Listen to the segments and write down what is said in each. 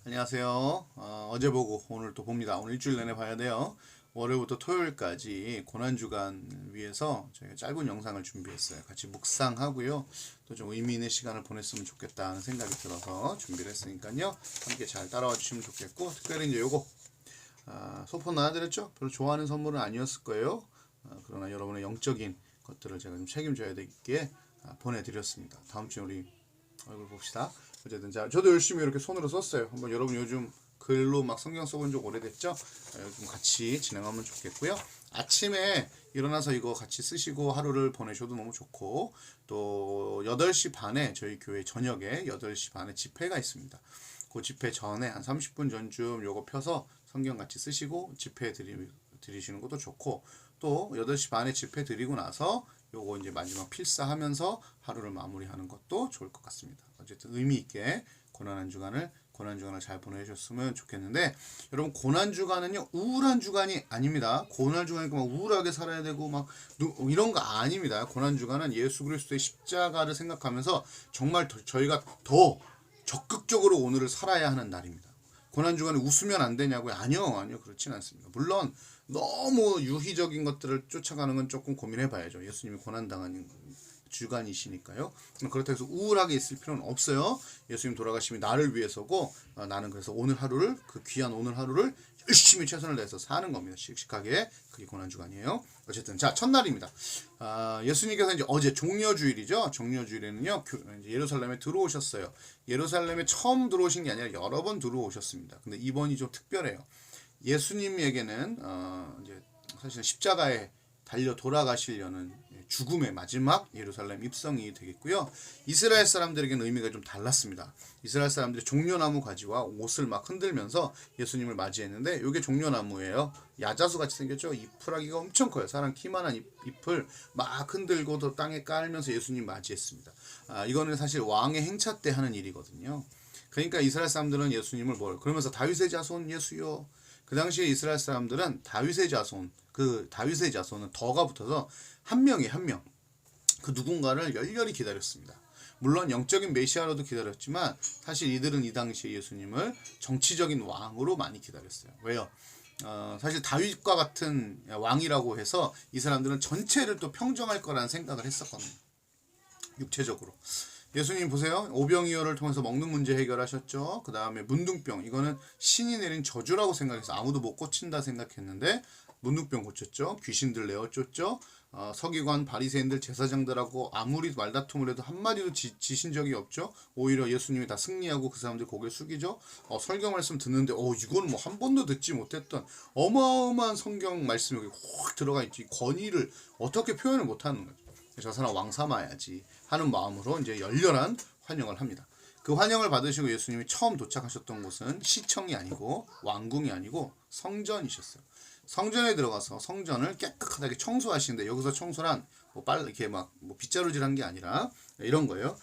안녕하세요. 어제 보고 오늘 또 봅니다. 오늘 일주일 내내 봐야 돼요. 월요일부터 토요일까지 고난주간 위해서 저희가 짧은 영상을 준비했어요. 같이 묵상하고요. 또 좀 의미 있는 시간을 보냈으면 좋겠다는 생각이 들어서 준비를 했으니까요. 함께 잘 따라와 주시면 좋겠고, 특별히 이제 요거 소폰 나눠드렸죠? 별로 좋아하는 선물은 아니었을 거예요. 그러나 여러분의 영적인 것들을 제가 좀 책임져야 되기에 보내드렸습니다. 다음 주에 우리 얼굴 봅시다. 어쨌든 자, 저도 열심히 이렇게 손으로 썼어요. 한번 여러분 요즘 글로 막 성경 써본 지 오래됐죠? 좀 같이 진행하면 좋겠고요. 아침에 일어나서 이거 같이 쓰시고 하루를 보내셔도 너무 좋고, 또 8시 반에 저희 교회 저녁에 8시 반에 집회가 있습니다. 그 집회 전에 한 30분 전쯤 요거 펴서 성경 같이 쓰시고 집회 드리시는 것도 좋고, 또 8시 반에 집회 드리고 나서 요거 이제 마지막 필사하면서 하루를 마무리하는 것도 좋을 것 같습니다. 어쨌든 의미 있게 고난 주간을 잘 보내셨으면 좋겠는데, 여러분 고난 주간은요 우울한 주간이 아닙니다. 고난 주간이고 막 우울하게 살아야 되고 막 이런 거 아닙니다. 고난 주간은 예수 그리스도의 십자가를 생각하면서 정말 저희가 더 적극적으로 오늘을 살아야 하는 날입니다. 고난 주간에 웃으면 안 되냐고요? 아니요, 그렇진 않습니다. 물론 너무 유희적인 것들을 쫓아가는 건 조금 고민해 봐야죠. 예수님이 고난당한 주간이시니까요. 그렇다고 해서 우울하게 있을 필요는 없어요. 예수님 돌아가심이 나를 위해서고, 나는 그래서 오늘 하루를, 그 귀한 오늘 하루를 열심히 최선을 다해서 사는 겁니다. 씩씩하게. 그게 고난주간이에요. 어쨌든 자, 첫날입니다. 예수님께서 이제 어제 종려주일이죠. 종려주일에는요 이제 예루살렘에 들어오셨어요. 예루살렘에 처음 들어오신 게 아니라 여러 번 들어오셨습니다. 근데 이번이 좀 특별해요. 예수님에게는 이제 사실 십자가에 달려 돌아가시려는 죽음의 마지막 예루살렘 입성이 되겠고요. 이스라엘 사람들에게는 의미가 좀 달랐습니다. 이스라엘 사람들이 종려나무 가지와 옷을 막 흔들면서 예수님을 맞이했는데, 이게 종려나무예요. 야자수 같이 생겼죠. 잎프라기가 엄청 커요. 사람 키만한 잎을 막 흔들고 또 땅에 깔면서 예수님 맞이했습니다. 이거는 사실 왕의 행차 때 하는 일이거든요. 그러니까 이스라엘 사람들은 예수님을 그러면서 다윗의 자손 예수여. 그 당시에 이스라엘 사람들은 다윗의 자손은 더가 붙어서 한 명이 그 누군가를 열렬히 기다렸습니다. 물론 영적인 메시아로도 기다렸지만 사실 이들은 이 당시에 예수님을 정치적인 왕으로 많이 기다렸어요. 왜요? 사실 다윗과 같은 왕이라고 해서 이 사람들은 전체를 또 평정할 거라는 생각을 했었거든요. 육체적으로. 예수님 보세요. 오병이어를 통해서 먹는 문제 해결하셨죠. 그 다음에 문둥병, 이거는 신이 내린 저주라고 생각해서 아무도 못 고친다 생각했는데 문둥병 고쳤죠. 귀신들 내어쫓죠. 서기관 바리새인들 제사장들하고 아무리 말다툼을 해도 한마디도 지신 적이 없죠. 오히려 예수님이 다 승리하고 그 사람들 고개 숙이죠. 설교 말씀 듣는데 이거는 뭐 한 번도 듣지 못했던 어마어마한 성경 말씀이 여기 확 들어가 있지. 권위를 어떻게 표현을 못하는 거죠. 저 사람 왕 삼아야지 하는 마음으로 이제 열렬한 환영을 합니다. 그 환영을 받으시고 예수님이 처음 도착하셨던 곳은 시청이 아니고 왕궁이 아니고 성전이셨어요. 성전에 들어가서 성전을 깨끗하게 청소하시는데, 여기서 청소란 이렇게 막 빗자루질한 게 아니라 이런 거예요.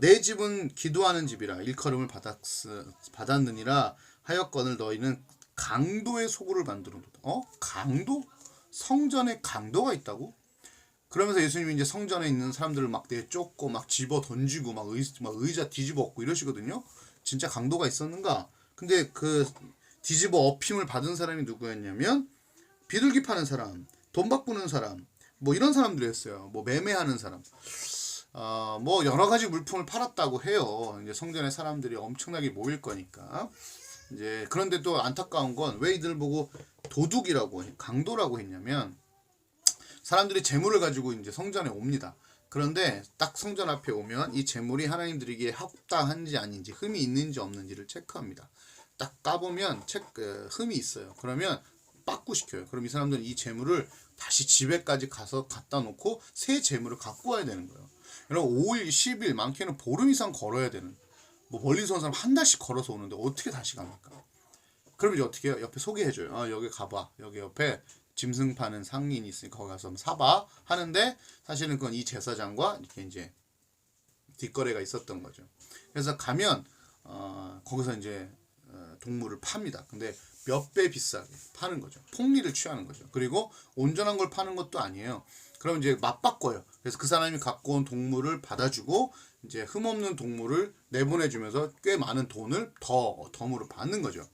내 집은 기도하는 집이라 일컬음을 받았느니라 하였거늘 너희는 강도의 소굴을 만들어놓다. 강도? 성전에 강도가 있다고? 그러면서 예수님이 이제 성전에 있는 사람들을 막 내쫓고 막 집어 던지고 막 의자 뒤집어 엎고 이러시거든요. 진짜 강도가 있었는가? 근데 그 뒤집어 엎힘을 받은 사람이 누구였냐면 비둘기 파는 사람, 돈 바꾸는 사람, 뭐 이런 사람들이었어요. 뭐 매매하는 사람. 뭐 여러 가지 물품을 팔았다고 해요. 이제 성전에 사람들이 엄청나게 모일 거니까. 이제 그런데 또 안타까운 건 왜 이들 보고 도둑이라고 강도라고 했냐면, 사람들이 재물을 가지고 이제 성전에 옵니다. 그런데 딱 성전 앞에 오면 이 재물이 하나님 드리기에 합당한지 아닌지, 흠이 있는지 없는지를 체크합니다. 딱 까보면 흠이 있어요. 그러면 빠꾸시켜요. 그럼 이 사람들은 이 재물을 다시 집에까지 가서 갖다 놓고 새 재물을 갖고 와야 되는 거예요. 여러분 5일, 10일, 많게는 보름 이상 걸어야 되는, 뭐 멀리서 온 사람 한 달씩 걸어서 오는데 어떻게 다시 갑니까? 그럼 이제 어떻게 해요? 옆에 소개해줘요. 여기 가봐. 여기 옆에 짐승 파는 상인이 있으니까 거기 가서 사봐 하는데, 사실은 그건 이 제사장과 이렇게 이제 뒷거래가 있었던 거죠. 그래서 가면 거기서 이제 동물을 팝니다. 근데 몇 배 비싸게 파는 거죠. 폭리를 취하는 거죠. 그리고 온전한 걸 파는 것도 아니에요. 그럼 이제 맞바꿔요. 그래서 그 사람이 갖고 온 동물을 받아주고 이제 흠없는 동물을 내보내주면서 꽤 많은 돈을 덤으로 받는 거죠.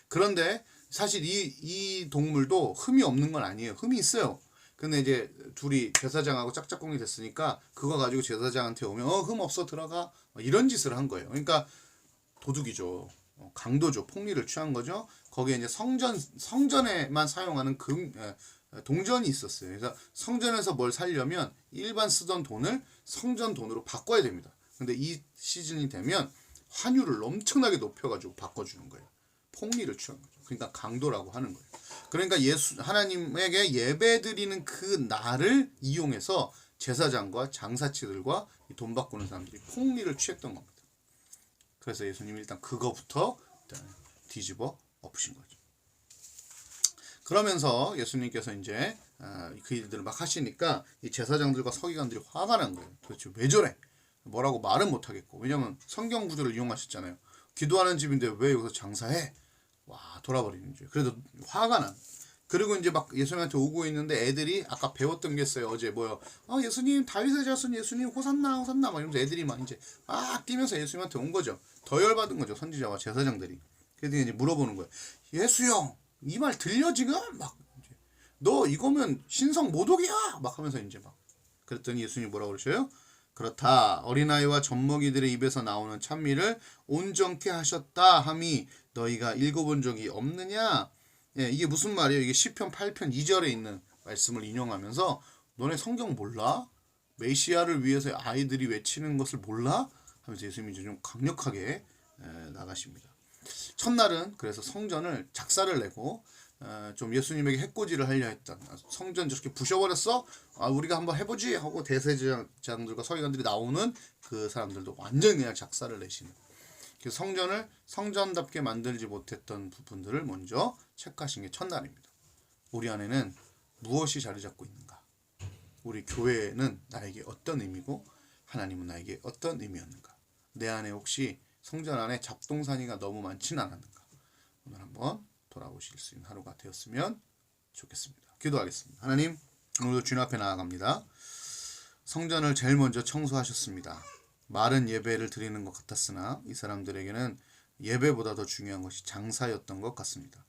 그런데 사실 이 동물도 흠이 없는 건 아니에요. 흠이 있어요. 근데 이제 둘이 제사장하고 짝짝꿍이 됐으니까 그거 가지고 제사장한테 오면 흠 없어 들어가 이런 짓을 한 거예요. 그러니까 도둑이죠. 강도죠. 폭리를 취한 거죠. 거기에 이제 성전에만 사용하는 동전이 있었어요. 그래서 성전에서 뭘 살려면 일반 쓰던 돈을 성전 돈으로 바꿔야 됩니다. 근데 이 시즌이 되면 환율을 엄청나게 높여가지고 바꿔주는 거예요. 폭리를 취한 거죠. 그러니까 강도라고 하는 거예요. 그러니까 하나님에게 예배드리는 그 날을 이용해서 제사장과 장사치들과 돈 바꾸는 사람들이 폭리를 취했던 겁니다. 그래서 예수님이 일단 그거부터 일단 뒤집어 엎으신 거죠. 그러면서 예수님께서 이제 그 일들을 막 하시니까 이 제사장들과 서기관들이 화가 난 거예요. 도대체 왜 저래? 뭐라고 말은 못 하겠고. 왜냐면 성경 구조를 이용하셨잖아요. 기도하는 집인데 왜 여기서 장사해? 와, 돌아버리는 거죠. 그래도 화가 난. 그리고 이제 막 예수님한테 오고 있는데 애들이 아까 배웠던 게 있어요. 어제 뭐요? 예수님 다윗의 자손 예수님 호산나 호산나 막 이러면서 애들이 막 이제 막 뛰면서 예수님한테 온 거죠. 더 열받은 거죠. 선지자와 제사장들이. 그래서 이제 물어보는 거예요. 예수 형, 이 말 들려 지금? 막 이제, 너 이거면 신성 모독이야. 막 하면서 이제 막 그랬더니 예수님이 뭐라고 그러셔요? 그렇다. 어린아이와 젖먹이들의 입에서 나오는 찬미를 온전케 하셨다 함이 너희가 읽어본 적이 없느냐? 예, 이게 무슨 말이에요? 이게 시편 8편 2절에 있는 말씀을 인용하면서 너네 성경 몰라? 메시아를 위해서 아이들이 외치는 것을 몰라? 하면서 예수님이 좀 강력하게 나가십니다. 첫날은 그래서 성전을 작사를 내고 좀 예수님에게 해코지를 하려 했던 성전 저렇게 부셔버렸어? 우리가 한번 해보지 하고 대제사장들과 서기관들이 나오는 그 사람들도 완전히 그냥 작사를 내시는. 그래서 성전을 성전답게 만들지 못했던 부분들을 먼저 체크하신 게 첫날입니다. 우리 안에는 무엇이 자리 잡고 있는가? 우리 교회는 나에게 어떤 의미고 하나님은 나에게 어떤 의미였는가? 내 안에 혹시 성전 안에 잡동사니가 너무 많지는 않았는가? 오늘 한번 돌아보실 수 있는 하루가 되었으면 좋겠습니다. 기도하겠습니다. 하나님, 오늘도 주님 앞에 나아갑니다. 성전을 제일 먼저 청소하셨습니다. 말은 예배를 드리는 것 같았으나 이 사람들에게는 예배보다 더 중요한 것이 장사였던 것 같습니다.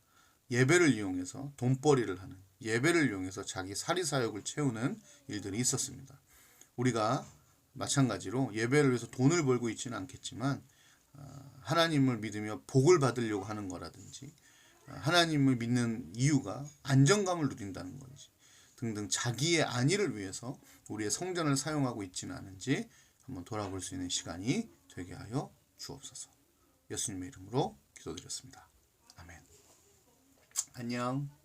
예배를 이용해서 돈벌이를 하는, 예배를 이용해서 자기 사리사욕을 채우는 일들이 있었습니다. 우리가 마찬가지로 예배를 위해서 돈을 벌고 있지는 않겠지만 하나님을 믿으며 복을 받으려고 하는 거라든지 하나님을 믿는 이유가 안정감을 누린다는 건지 등등 자기의 안위를 위해서 우리의 성전을 사용하고 있지는 않은지 한번 돌아볼 수 있는 시간이 되게 하여 주옵소서. 예수님의 이름으로 기도드렸습니다. 아멘. 안녕.